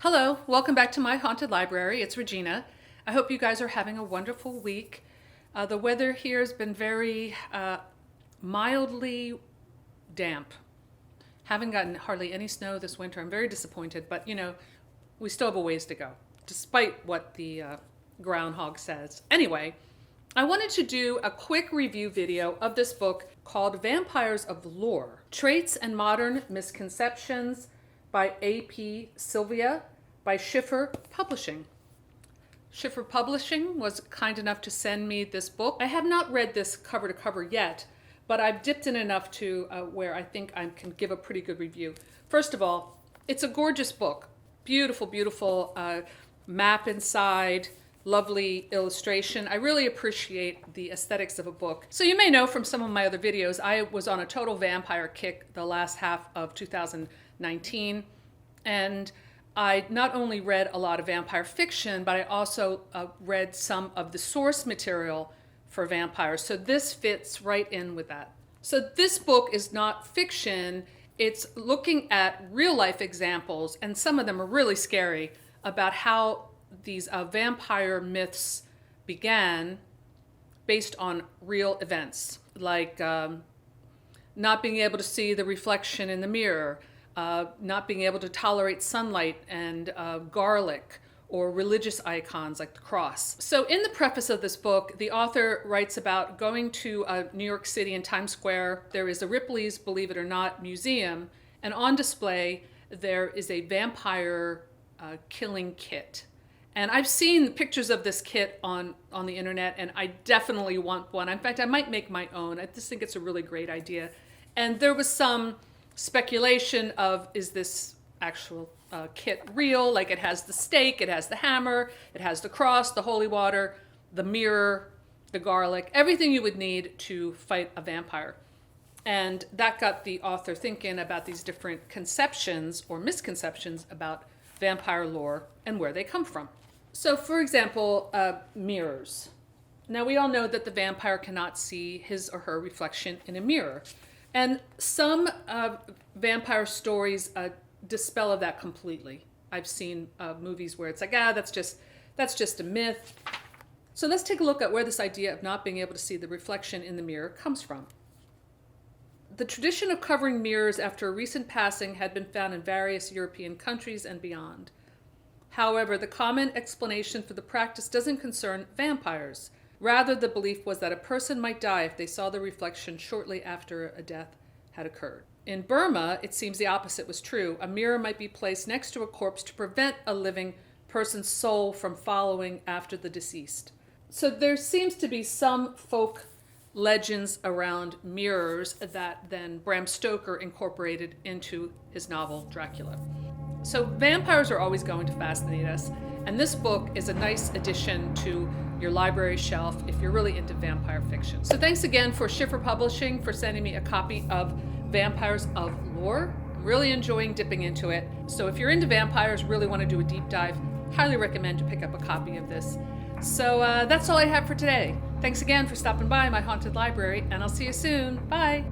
Hello, welcome back to my haunted library. It's Regina. I hope you guys are having a wonderful week. The weather here has been very mildly damp. Haven't gotten hardly any snow this winter. I'm very disappointed, but we still have a ways to go, despite what the groundhog says. Anyway, I wanted to do a quick review video of this book called Vampires of Lore, Traits and Modern Misconceptions by A.P. Sylvia by Schiffer Publishing. Schiffer Publishing was kind enough to send me this book. I have not read this cover to cover yet, but I've dipped in enough to where I think I can give a pretty good review. First of all, it's a gorgeous book. Beautiful, beautiful map inside, lovely illustration. I really appreciate the aesthetics of a book. So you may know from some of my other videos, I was on a total vampire kick the last half of 2019, and I not only read a lot of vampire fiction, but I also read some of the source material for vampires. So this fits right in with that. So this book is not fiction. It's looking at real life examples, and some of them are really scary, about how these vampire myths began based on real events, like not being able to see the reflection in the mirror, not being able to tolerate sunlight and garlic, or religious icons like the cross. So in the preface of this book, the author writes about going to New York City in Times Square. There is a Ripley's, believe it or not, museum, and on display there is a vampire killing kit. And I've seen pictures of this kit on the internet, and I definitely want one. In fact, I might make my own. I just think it's a really great idea. And there was some speculation of, is this actual kit real? Like, it has the stake, it has the hammer, it has the cross, the holy water, the mirror, the garlic, everything you would need to fight a vampire. And that got the author thinking about these different conceptions or misconceptions about vampire lore and where they come from. So for example, mirrors. Now we all know that the vampire cannot see his or her reflection in a mirror. And some vampire stories dispel of that completely. I've seen movies where it's like, that's just a myth. So let's take a look at where this idea of not being able to see the reflection in the mirror comes from. The tradition of covering mirrors after a recent passing had been found in various European countries and beyond. However, the common explanation for the practice doesn't concern vampires. Rather, the belief was that a person might die if they saw the reflection shortly after a death had occurred. In Burma, it seems the opposite was true. A mirror might be placed next to a corpse to prevent a living person's soul from following after the deceased. So there seems to be some folk legends around mirrors that then Bram Stoker incorporated into his novel Dracula. So vampires are always going to fascinate us, and this book is a nice addition to your library shelf if you're really into vampire fiction. So thanks again for Schiffer Publishing for sending me a copy of Vampires of Lore. I'm really enjoying dipping into it. So if you're into vampires, really want to do a deep dive, highly recommend you pick up a copy of this. So that's all I have for today. Thanks again for stopping by my haunted library, and I'll see you soon. Bye.